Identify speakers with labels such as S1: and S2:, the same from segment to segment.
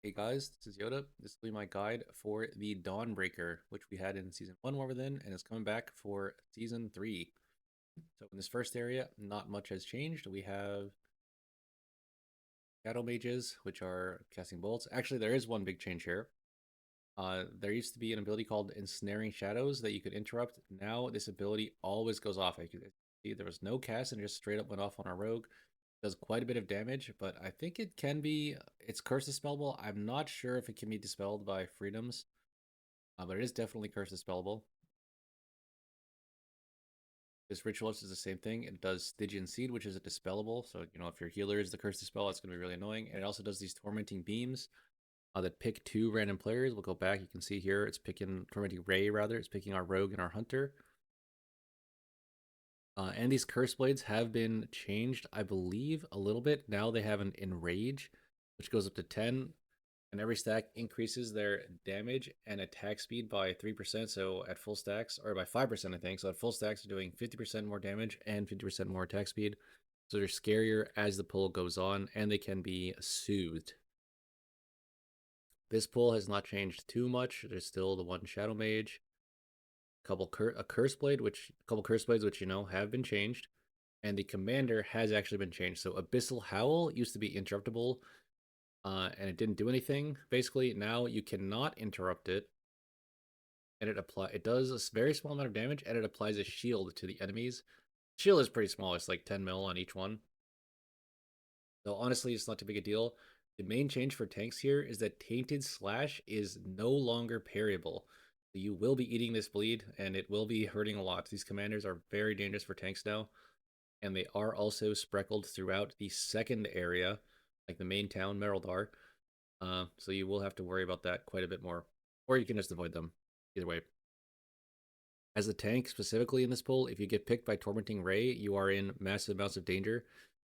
S1: Hey guys, this is Yoda. This will be my guide for the Dawnbreaker, which we had in Season 1 more than, and is coming back for Season 3. So in this first area, not much has changed. We have Shadow Mages, which are casting bolts. Actually, there is one big change here. There used to be an ability called Ensnaring Shadows that you could interrupt. Now this ability always goes off. You can see there was no cast and it just straight up went off on our rogue. Does quite a bit of damage, but I think it can be, it's curse dispellable. I'm not sure if it can be dispelled by freedoms, but it is definitely curse dispellable. This ritualist is the same thing. It does Stygian Seed, which is a dispellable. So, if your healer is the curse dispel, it's going to be really annoying. And it also does these tormenting beams that pick two random players. We'll go back. You can see here it's picking tormenting ray, rather. It's picking our rogue and our hunter. And these curse blades have been changed, I believe, a little bit. Now they have an enrage, which goes up to 10, and every stack increases their damage and attack speed by 3%. So at full stacks, or by 5%, I think. So at full stacks, they're doing 50% more damage and 50% more attack speed. So they're scarier as the pull goes on, and they can be soothed. This pull has not changed too much. There's still the one Shadow Mage, a curse blade, a couple curse blades, which have been changed, and the commander has actually been changed. So Abyssal Howl used to be interruptible, and it didn't do anything. Basically, now you cannot interrupt it, and it does a very small amount of damage, and it applies a shield to the enemies. Shield is pretty small; it's like 10 mil on each one. So honestly, it's not too big a deal. The main change for tanks here is that Tainted Slash is no longer parryable. You will be eating this bleed, and it will be hurting a lot. These commanders are very dangerous for tanks now, and they are also spreckled throughout the second area, like the main town, Meraldar. So you will have to worry about that quite a bit more, or you can just avoid them. Either way. As a tank, specifically in this pull, if you get picked by Tormenting Ray, you are in massive amounts of danger,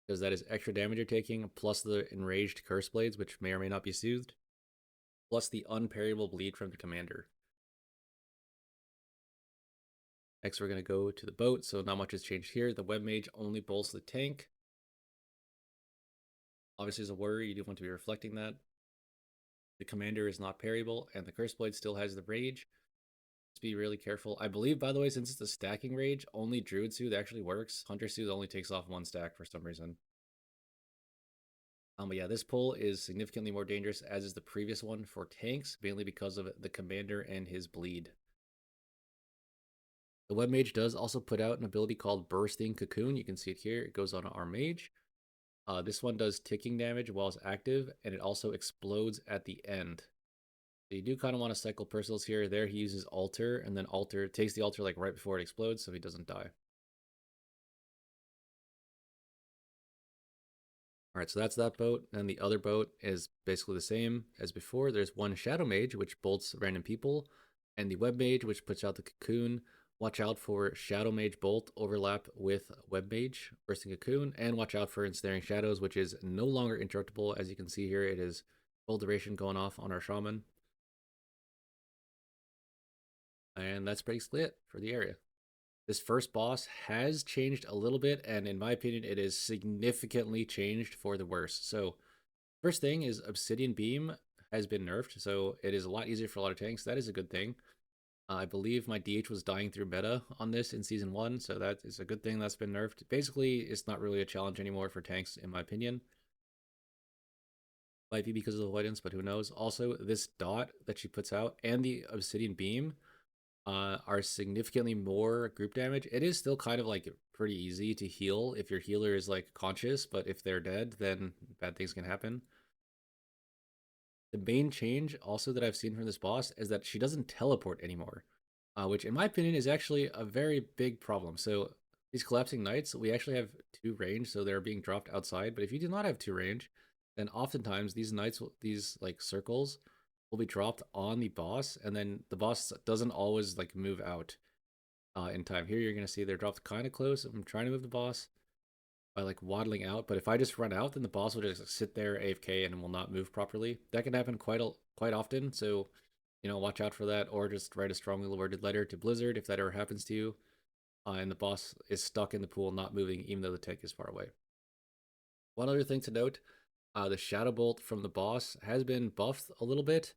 S1: because that is extra damage you're taking, plus the enraged curse blades, which may or may not be soothed, plus the unparryable bleed from the commander. Next, we're going to go to the boat, so not much has changed here. The web mage only bolts the tank. Obviously, is a worry. You do want to be reflecting that. The commander is not parryable, and the curse blade still has the rage. Let's be really careful. I believe, by the way, since it's a stacking rage, only Druid Soothe actually works. Hunter Soothe only takes off one stack for some reason. But yeah, this pull is significantly more dangerous, as is the previous one for tanks, mainly because of the commander and his bleed. The web mage does also put out an ability called Bursting Cocoon. You can see it here. It goes on our mage. This one does ticking damage while it's active, and it also explodes at the end. So you do kind of want to cycle Persil's here. There he uses Alter, and then Alter takes the Alter like right before it explodes, so he doesn't die. All right, so that's that boat. And the other boat is basically the same as before. There's one Shadow Mage, which bolts random people, and the Web Mage, which puts out the Cocoon. Watch out for Shadow Mage Bolt overlap with Web Mage, Bursting Cocoon, and watch out for Ensnaring Shadows, which is no longer interruptible. As you can see here, it is full duration going off on our Shaman. And that's basically it for the area. This first boss has changed a little bit, and in my opinion, it is significantly changed for the worse. So, first thing is Obsidian Beam has been nerfed, so it is a lot easier for a lot of tanks. That is a good thing. I believe my DH was dying through meta on this in Season 1, so that is a good thing that's been nerfed. Basically, it's not really a challenge anymore for tanks, in my opinion. Might be because of the avoidance, but who knows. Also, this dot that she puts out and the Obsidian Beam are significantly more group damage. It is still kind of like pretty easy to heal if your healer is like conscious, but if they're dead, then bad things can happen. The main change also that I've seen from this boss is that she doesn't teleport anymore, which in my opinion is actually a very big problem. So these collapsing knights, we actually have 2 range, so they're being dropped outside. But if you do not have 2 range, then oftentimes these knights, these like circles, will be dropped on the boss, and then the boss doesn't always like move out in time. Here you're gonna see they're dropped kind of close. I'm trying to move the boss by like waddling out, but if I just run out, then the boss will just sit there AFK and will not move properly. That can happen quite often, so watch out for that, or just write a strongly worded letter to Blizzard if that ever happens to you, and the boss is stuck in the pool, not moving, even though the tank is far away. One other thing to note: The Shadow Bolt from the boss has been buffed a little bit.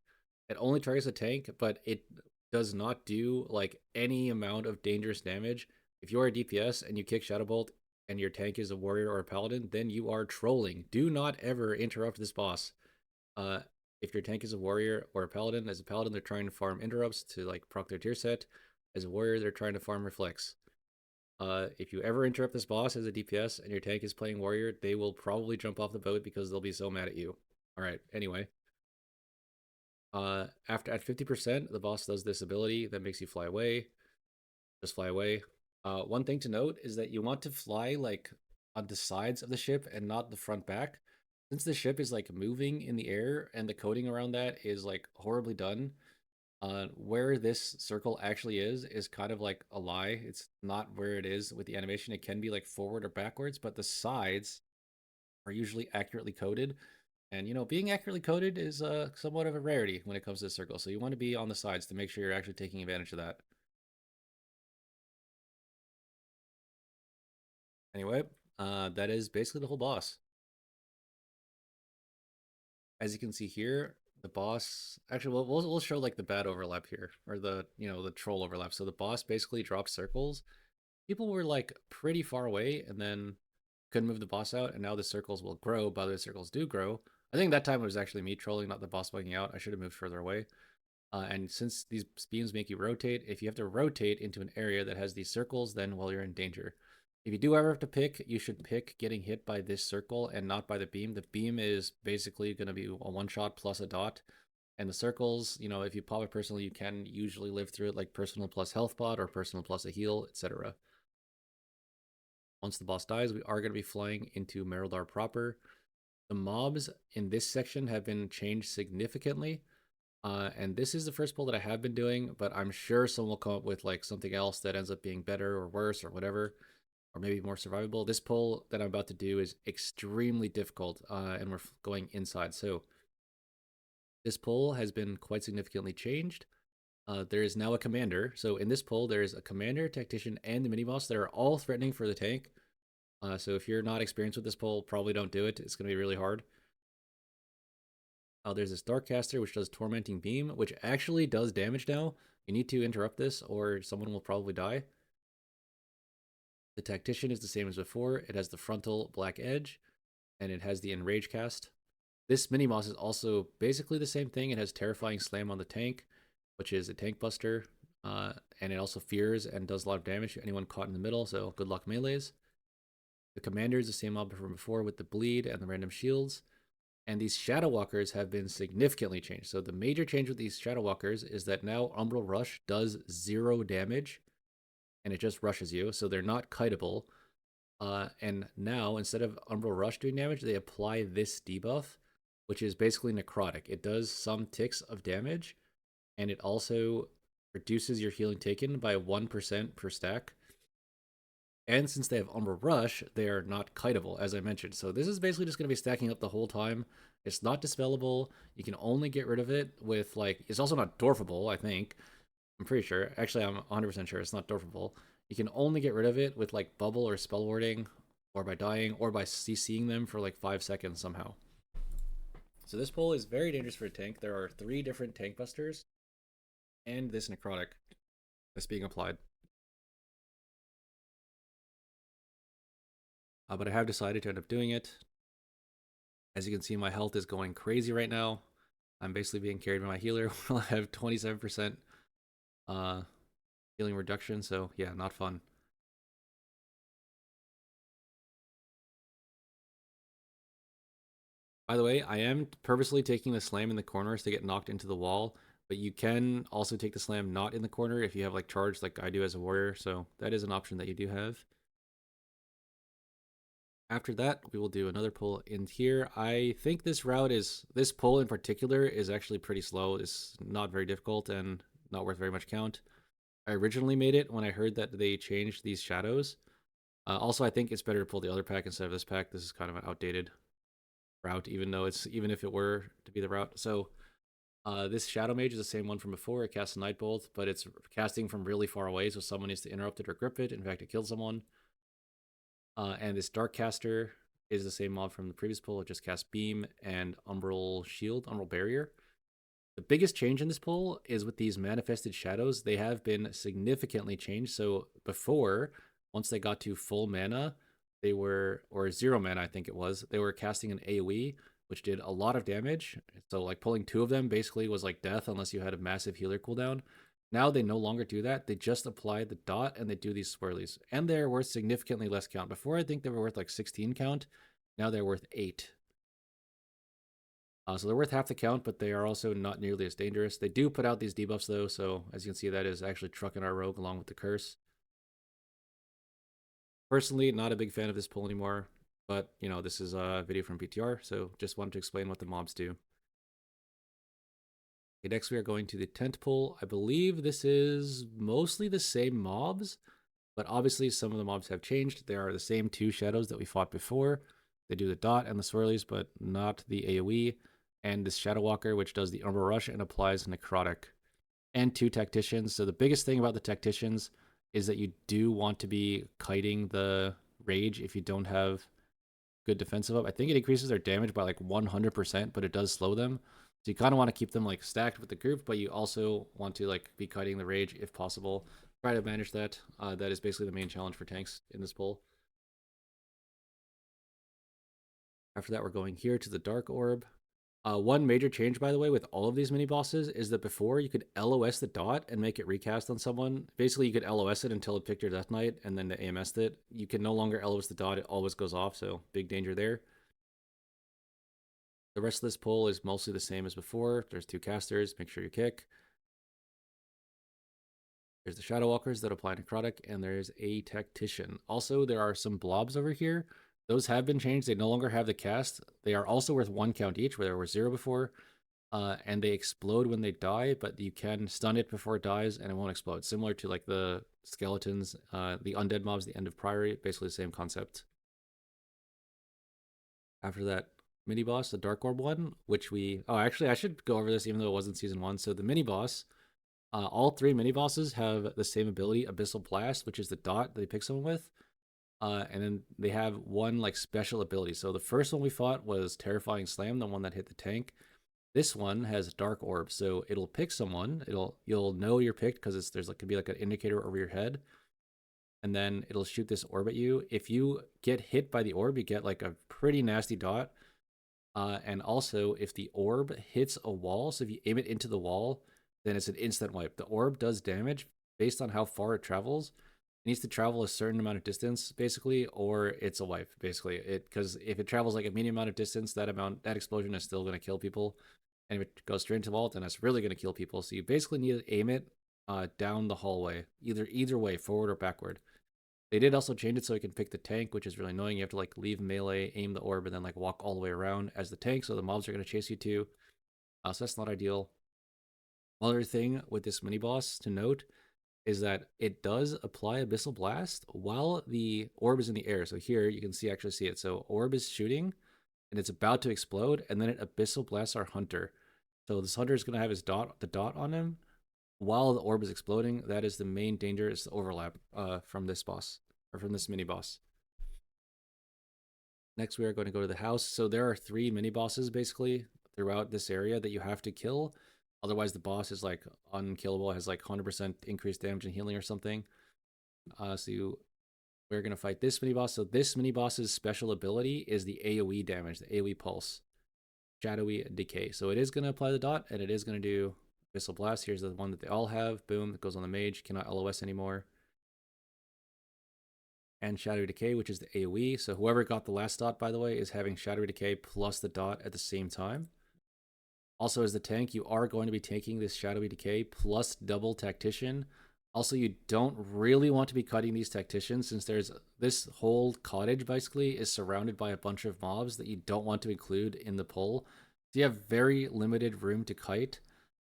S1: It only targets a tank, but it does not do like any amount of dangerous damage. If you are a DPS and you kick Shadow Bolt and your tank is a warrior or a paladin, then you are trolling. Do not ever interrupt this boss. Uh, if your tank is a warrior or a paladin, as a paladin, they're trying to farm interrupts to like proc their tier set. As a warrior, they're trying to farm reflex. If you ever interrupt this boss as a DPS and your tank is playing warrior, they will probably jump off the boat because they'll be so mad at you. All right. Anyway, after at 50%, the boss does this ability that makes you fly away. Just fly away. One thing to note is that you want to fly like on the sides of the ship and not the front back. Since the ship is like moving in the air and the coating around that is like horribly done, where this circle actually is kind of like a lie. It's not where it is with the animation. It can be like forward or backwards, but the sides are usually accurately coded. And you know, being accurately coded is somewhat of a rarity when it comes to the circle. So you want to be on the sides to make sure you're actually taking advantage of that. Anyway, that is basically the whole boss. As you can see here, the boss actually we'll show like the bad overlap here, or the the troll overlap. So the boss basically drops circles. People were like pretty far away and then couldn't move the boss out, and now the circles will grow, but the circles do grow. I think that time it was actually me trolling, not the boss bugging out. I should have moved further away. And since these beams make you rotate, if you have to rotate into an area that has these circles, then well, you're in danger. If you do ever have to pick, you should pick getting hit by this circle and not by the beam. The beam is basically going to be a one shot plus a dot. And the circles, if you pop it personally, you can usually live through it, like personal plus health pot or personal plus a heal, etc. Once the boss dies, we are going to be flying into Meraldar proper. The mobs in this section have been changed significantly. And this is the first pull that I have been doing, but I'm sure someone will come up with like something else that ends up being better or worse or whatever, or maybe more survivable. This pull that I'm about to do is extremely difficult, and we're going inside. So this pull has been quite significantly changed. There is now a commander. So in this pull, there is a commander, tactician, and the mini boss that are all threatening for the tank. So if you're not experienced with this pull, probably don't do it. It's going to be really hard. There's this Darkcaster, which does Tormenting Beam, which actually does damage now. You need to interrupt this, or someone will probably die. The Tactician is the same as before. It has the frontal black edge, and it has the Enrage cast. This mini-boss is also basically the same thing. It has Terrifying Slam on the tank, which is a tank buster, and it also fears and does a lot of damage to anyone caught in the middle, so good luck melees. The Commander is the same mob from before with the bleed and the random shields. And these Shadow Walkers have been significantly changed. So the major change with these Shadow Walkers is that now Umbral Rush does 0 damage, and it just rushes you, so they're not kiteable. And now, instead of Umbral Rush doing damage, they apply this debuff, which is basically necrotic. It does some ticks of damage, and it also reduces your healing taken by 1% per stack. And since they have Umbral Rush, they are not kiteable, as I mentioned. So this is basically just going to be stacking up the whole time. It's not dispellable. You can only get rid of it with, like, it's also not dwarfable, I think. I'm pretty sure. Actually, I'm 100% sure it's not dwarfable. You can only get rid of it with, like, bubble or spell warding, or by dying, or by CCing them for, like, 5 seconds somehow. So this pull is very dangerous for a tank. There are 3 different tank busters, and this necrotic that's being applied. But I have decided to end up doing it. As you can see, my health is going crazy right now. I'm basically being carried by my healer. I have 27% healing reduction, so yeah, not fun. By the way, I am purposely taking the slam in the corners to get knocked into the wall, but you can also take the slam not in the corner if you have like charge like I do as a warrior, so that is an option that you do have. After that, we will do another pull in here. I think this pull in particular is actually pretty slow. It's not very difficult and not worth very much count. I originally made it when I heard that they changed these shadows. Also, I think it's better to pull the other pack instead of this pack. This is kind of an outdated route, even if it were to be the route. So this Shadow Mage is the same one from before. It casts a Night Bolt, but it's casting from really far away, so someone needs to interrupt it or grip it. In fact, it kills someone. And this Darkcaster is the same mob from the previous pull. It just casts Beam and Umbral Shield, Umbral Barrier. The biggest change in this pull is with these manifested shadows. They have been significantly changed. So before, once they got to full mana, they were, or 0 mana, I think it was, they were casting an AoE, which did a lot of damage. So like pulling 2 of them basically was like death unless you had a massive healer cooldown. Now they no longer do that. They just apply the dot and they do these swirlies. And they're worth significantly less count. Before, I think they were worth like 16 count. Now they're worth 8. So they're worth half the count, but they are also not nearly as dangerous. They do put out these debuffs though, so as you can see, that is actually trucking our rogue along with the curse. Personally, not a big fan of this pull anymore, but you know, this is a video from PTR, so just wanted to explain what the mobs do. Okay, next we are going to the tent pull. I believe this is mostly the same mobs, but obviously some of the mobs have changed. They are the same 2 shadows that we fought before. They do the dot and the swirlies, but not the AoE. And this Shadow Walker, which does the Umbral Rush and applies Necrotic. And 2 Tacticians. So the biggest thing about the Tacticians is that you do want to be kiting the Rage if you don't have good defensive up. I think it increases their damage by like 100%, but it does slow them. So you kind of want to keep them like stacked with the group, but you also want to like be kiting the Rage if possible. Try to manage that. That is basically the main challenge for tanks in this pull. After that, we're going here to the Dark Orb. One major change, by the way, with all of these mini bosses is that before you could LOS the dot and make it recast on someone. Basically, you could LOS it until it picked your Death Knight and then the AMS'd it. You can no longer LOS the dot, it always goes off, so big danger there. The rest of this pull is mostly the same as before. There's 2 casters, make sure you kick. There's the Shadow Walkers that apply Necrotic, and there's a Tactician. Also, there are some blobs over here. Those have been changed. They no longer have the cast. They are also worth 1 count each, where there were 0 before. And they explode when they die, but you can stun it before it dies, and it won't explode. Similar to like the skeletons, the undead mobs, the End of Priory, basically the same concept. After that mini boss, the Dark Orb one, which we... Oh, actually, I should go over this even though it wasn't Season 1. So the mini boss... all 3 mini bosses have the same ability, Abyssal Blast, which is the dot that they pick someone with. And then they have one like special ability. So the first one we fought was Terrifying Slam, the one that hit the tank. This one has Dark Orb, so it'll pick someone. You'll know you're picked because there's like could be like an indicator over your head, and then it'll shoot this orb at you. If you get hit by the orb, you get like a pretty nasty dot. And also, if the orb hits a wall, so if you aim it into the wall, then it's an instant wipe. The orb does damage based on how far it travels. It needs to travel a certain amount of distance, basically, or it's a wipe, basically. Because if it travels like a medium amount of distance, that explosion is still going to kill people. And if it goes straight into the wall, then that's really going to kill people. So you basically need to aim it down the hallway, either way, forward or backward. They did also change it so you can pick the tank, which is really annoying. You have to like leave melee, aim the orb, and then like walk all the way around as the tank, so the mobs are going to chase you too. So that's not ideal. One other thing with this mini boss to note is that it does apply Abyssal Blast while the orb is in the air. So here you can actually see it. So orb is shooting and it's about to explode, and then it Abyssal Blasts our hunter. So this hunter is going to have the dot on him while the orb is exploding. That is the main danger, is the overlap from this boss, or from this mini boss. Next, we are going to go to the house. So there are 3 mini bosses basically throughout this area that you have to kill. Otherwise, the boss is like unkillable, has like 100% increased damage and healing or something. We're going to fight this mini boss. So this mini boss's special ability is the AoE damage, the AoE pulse. Shadowy Decay. So it is going to apply the dot, and it is going to do Abyssal Blast. Here's the one that they all have. Boom, it goes on the mage. Cannot LOS anymore. And Shadowy Decay, which is the AoE. So whoever got the last dot, by the way, is having Shadowy Decay plus the dot at the same time. Also, as the tank, you are going to be taking this Shadowy Decay plus double Tactician. Also, you don't really want to be cutting these Tacticians, since there's this whole cottage basically is surrounded by a bunch of mobs that you don't want to include in the pull. So you have very limited room to kite.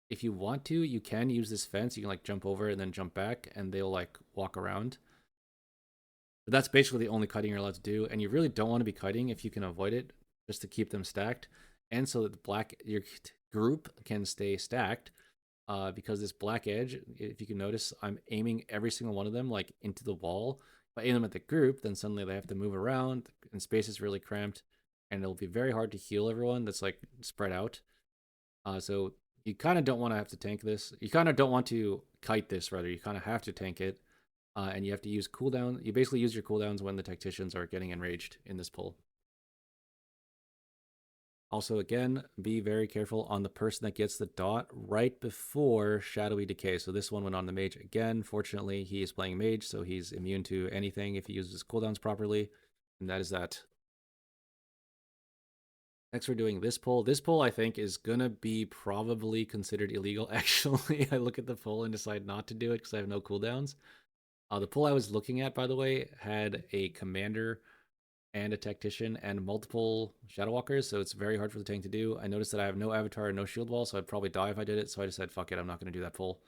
S1: If you want to, you can use this fence. You can like jump over and then jump back, and they'll like walk around. But that's basically the only kiting you're allowed to do, and you really don't want to be kiting if you can avoid it, just to keep them stacked, and so that your group can stay stacked. Because this black edge, if you can notice, I'm aiming every single one of them like into the wall. If I aim them at the group, then suddenly they have to move around, and space is really cramped, and it'll be very hard to heal everyone that's like spread out. So you kind of don't want to have to tank this. You kind of don't want to kite this, rather. You kind of have to tank it, and you have to use cooldown. You basically use your cooldowns when the tacticians are getting enraged in this pull. Also, again, be very careful on the person that gets the dot right before Shadowy Decay. So this one went on the mage again. Fortunately, he is playing mage, so he's immune to anything if he uses his cooldowns properly. And that is that. Next, we're doing this pull. This pull, I think, is going to be probably considered illegal. Actually, I look at the pull and decide not to do it because I have no cooldowns. The pull I was looking at, by the way, had a commander and a tactician and multiple shadow walkers, so it's very hard for the tank to do. I noticed that I have no avatar and no shield wall, so I'd probably die if I did it, so I decided, fuck it, I'm not going to do that pull.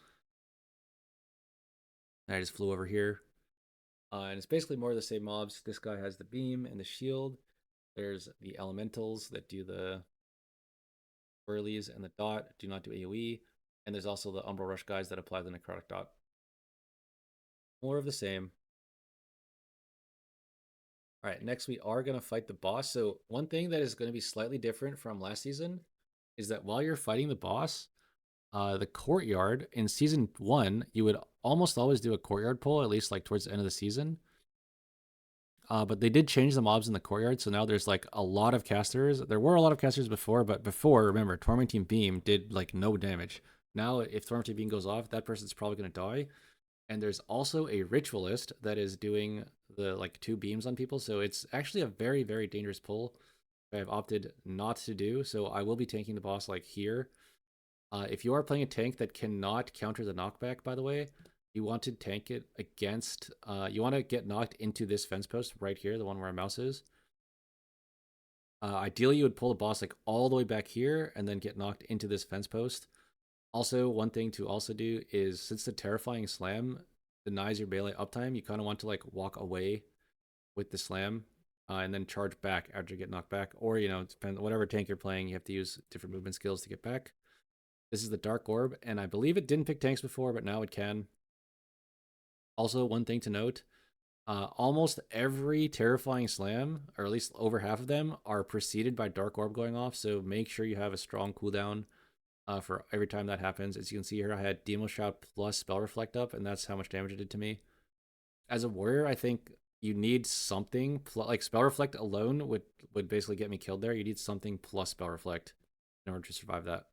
S1: And I just flew over here. And it's basically more of the same mobs. This guy has the beam and the shield. There's the elementals that do the whirlies, and the dot do not do AoE. And there's also the Umbral Rush guys that apply the necrotic dot. More of the same. All right, next we are going to fight the boss. So one thing that is going to be slightly different from last season is that while you're fighting the boss, the courtyard in season 1, you would almost always do a courtyard pull, at least like towards the end of the season. But they did change the mobs in the courtyard, so now there's like a lot of casters. There were a lot of casters before, but before, remember, Tormenting Beam did like no damage. Now, if Tormenting Beam goes off, that person's probably going to die. And there's also a ritualist that is doing the like 2 beams on people, so it's actually a very, very dangerous pull. I've opted not to do, so I will be tanking the boss like here. If you are playing a tank that cannot counter the knockback, by the way, you want to tank it against, you want to get knocked into this fence post right here, the one where our mouse is. Ideally, you would pull the boss like all the way back here and then get knocked into this fence post. Also, one thing to also do is, since the Terrifying Slam denies your melee uptime, you kind of want to like walk away with the slam and then charge back after you get knocked back. Or, you know, depend whatever tank you're playing, you have to use different movement skills to get back. This is the Dark Orb, and I believe it didn't pick tanks before, but now it can. Also, one thing to note, almost every Terrifying Slam, or at least over half of them, are preceded by Dark Orb going off, so make sure you have a strong cooldown for every time that happens. As you can see here, I had Demo Shout plus Spell Reflect up, and that's how much damage it did to me. As a warrior, I think you need something, like Spell Reflect alone would basically get me killed there. You need something plus Spell Reflect in order to survive that.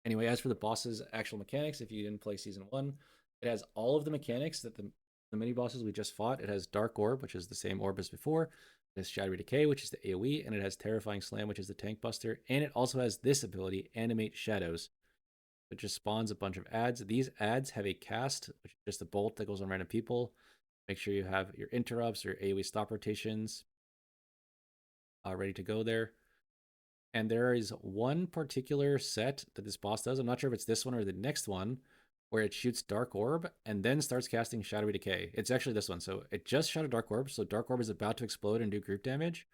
S1: Anyway, as for the boss's actual mechanics, if you didn't play Season 1, it has all of the mechanics that the mini bosses we just fought. It has Dark Orb, which is the same orb as before. It has Shadowy Decay, which is the AoE, and it has Terrifying Slam, which is the tank buster. And it also has this ability, Animate Shadows, which just spawns a bunch of ads. These ads have a cast, which is just a bolt that goes on random people. Make sure you have your interrupts or AoE stop rotations ready to go there. And there is one particular set that this boss does. I'm not sure if it's this one or the next one, where it shoots Dark Orb and then starts casting Shadowy Decay. It's actually this one. So it just shot a Dark Orb. So Dark Orb is about to explode and do group damage.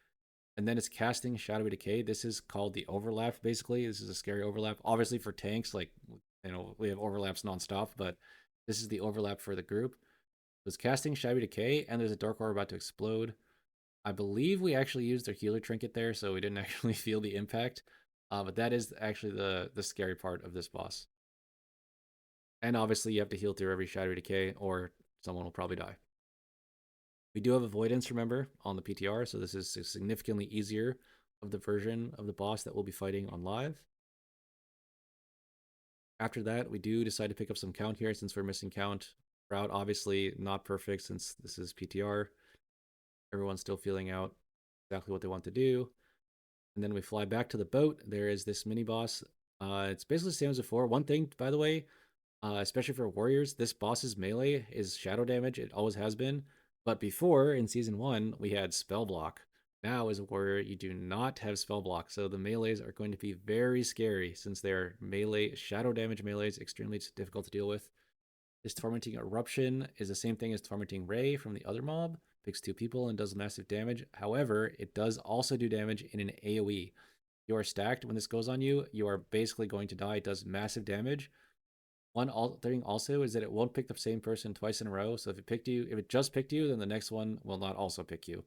S1: And then it's casting Shadowy Decay. This is called the overlap, basically. This is a scary overlap. Obviously for tanks, like, you know, we have overlaps nonstop, but this is the overlap for the group. So it's casting Shadowy Decay, and there's a Dark Orb about to explode. I believe we actually used their healer trinket there, so we didn't actually feel the impact. But that is actually the scary part of this boss. And obviously you have to heal through every Shadowy Decay, or someone will probably die. We do have Avoidance, remember, on the PTR, so this is significantly easier of the version of the boss that we'll be fighting on live. After that, we do decide to pick up some count here since we're missing count. Route, obviously not perfect since this is PTR. Everyone's still feeling out exactly what they want to do. And then we fly back to the boat. There is this mini boss. It's basically the same as before. One thing, by the way, especially for warriors, this boss's melee is shadow damage. It always has been. But before, in Season 1, we had Spell Block. Now, as a warrior, you do not have Spell Block. So the melees are going to be very scary since they're melee, shadow damage melees, extremely difficult to deal with. This Tormenting Eruption is the same thing as Tormenting Ray from the other mob. Picks 2 people and does massive damage. However, it does also do damage in an AoE. You are stacked when this goes on you. You are basically going to die. It does massive damage. One thing also is that it won't pick the same person twice in a row. So if it just picked you, then the next one will not also pick you.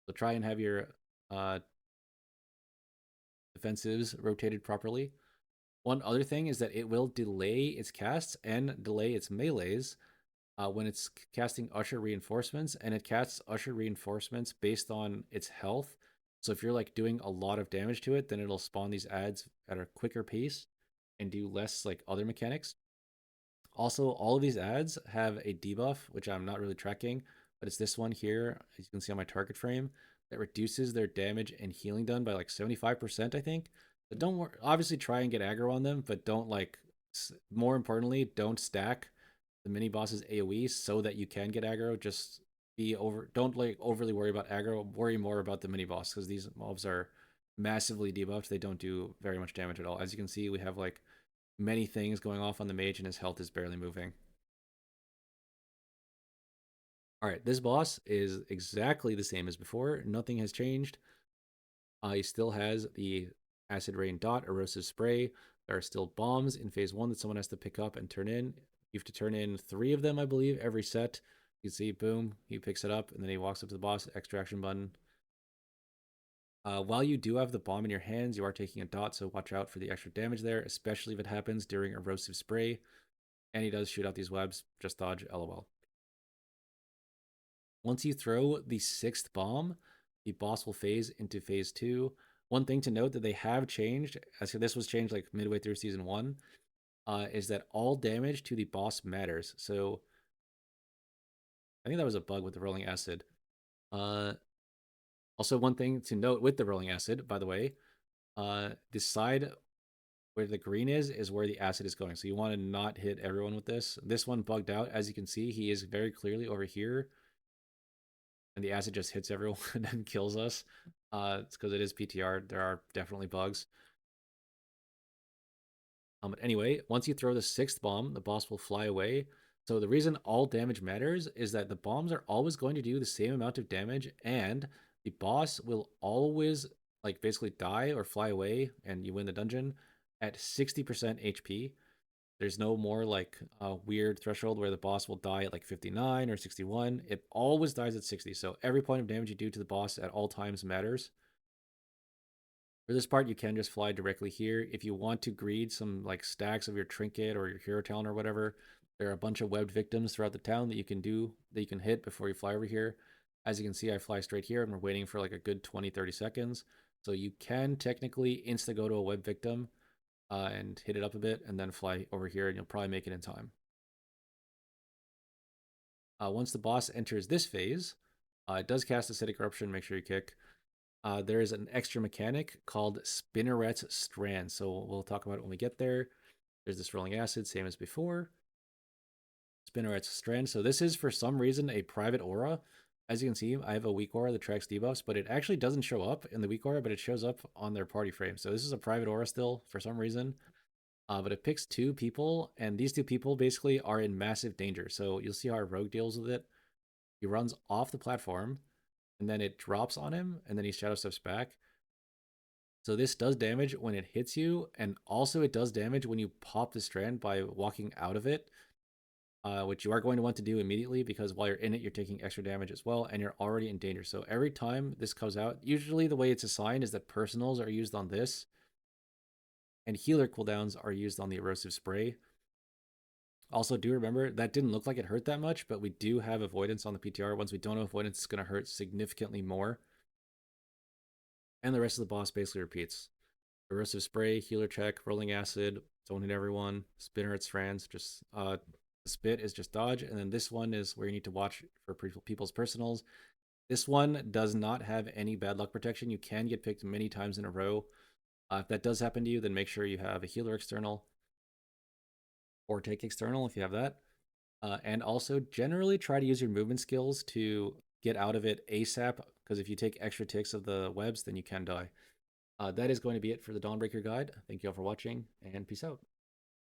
S1: So try and have your uh, defensives rotated properly. One other thing is that it will delay its casts and delay its melees when it's casting Usher reinforcements, and it casts Usher reinforcements based on its health. So if you're like doing a lot of damage to it, then it'll spawn these ads at a quicker pace and do less like other mechanics. Also, all of these ads have a debuff, which I'm not really tracking, but it's this one here, as you can see on my target frame, that reduces their damage and healing done by like 75%, I think. But don't obviously try and get aggro on them, but don't like, more importantly, don't stack the mini boss's AoE so that you can get aggro. Just don't like overly worry about aggro, worry more about the mini boss because these mobs are massively debuffed. They don't do very much damage at all. As you can see, we have like many things going off on the mage and his health is barely moving. All right, this boss is exactly the same as before. Nothing has changed. He still has the acid rain dot, erosive spray. There are still bombs in phase 1 that someone has to pick up and turn in. You have to turn in 3 of them, I believe, every set. You can see, boom, he picks it up and then he walks up to the boss, extraction button. While you do have the bomb in your hands, you are taking a dot, so watch out for the extra damage there, especially if it happens during erosive spray. And he does shoot out these webs, just dodge, lol. Once you throw the 6th bomb, the boss will phase into phase 2. One thing to note that they have changed, as this was changed like midway through season 1, is that all damage to the boss matters. So I think that was a bug with the rolling acid. Also, one thing to note with the rolling acid, by the way, the side where the green is where the acid is going. So you want to not hit everyone with this. This one bugged out. As you can see, he is very clearly over here. And the acid just hits everyone and kills us. It's because it is PTR. There are definitely bugs. But anyway, once you throw the 6th bomb, the boss will fly away. So the reason all damage matters is that the bombs are always going to do the same amount of damage, and the boss will always like basically die or fly away, and you win the dungeon at 60% HP. There's no more like a weird threshold where the boss will die at like 59 or 61. It always dies at 60. So every point of damage you do to the boss at all times matters. For this part, you can just fly directly here. If you want to greed some like stacks of your trinket or your hero talent or whatever, there are a bunch of webbed victims throughout the town that you can hit before you fly over here. As you can see, I fly straight here and we're waiting for like a good 20-30 seconds. So you can technically insta go to a web victim and hit it up a bit and then fly over here and you'll probably make it in time. Once the boss enters this phase, it does cast Acidic Eruption, make sure you kick. There is an extra mechanic called Spinneret's Strand, so we'll talk about it when we get there. There's this Rolling Acid, same as before. Spinneret's Strand, so this is for some reason a private aura. As you can see, I have a weak aura that tracks debuffs, but it actually doesn't show up in the weak aura, but it shows up on their party frame. So this is a private aura still, for some reason. But it picks 2 people, and these 2 people basically are in massive danger. So you'll see how our rogue deals with it. He runs off the platform, and then it drops on him, and then he shadow steps back. So this does damage when it hits you, and also it does damage when you pop the strand by walking out of it, which you are going to want to do immediately because while you're in it, you're taking extra damage as well, and you're already in danger. So every time this comes out, usually the way it's assigned is that personals are used on this, and healer cooldowns are used on the erosive spray. Also, do remember that didn't look like it hurt that much, but we do have avoidance on the PTR. Once we don't have avoidance, it's going to hurt significantly more. And the rest of the boss basically repeats. Erosive spray, healer check, rolling acid, don't hit everyone, spinner its friends, just spit is just dodge, and then this one is where you need to watch for people's personals. This one does not have any bad luck protection. You can get picked many times in a row. If that does happen to you, then make sure you have a healer external or take external if you have that. And also generally try to use your movement skills to get out of it ASAP, because if you take extra ticks of the webs, then you can die. That is going to be it for the Dawnbreaker guide. Thank you all for watching, and peace out.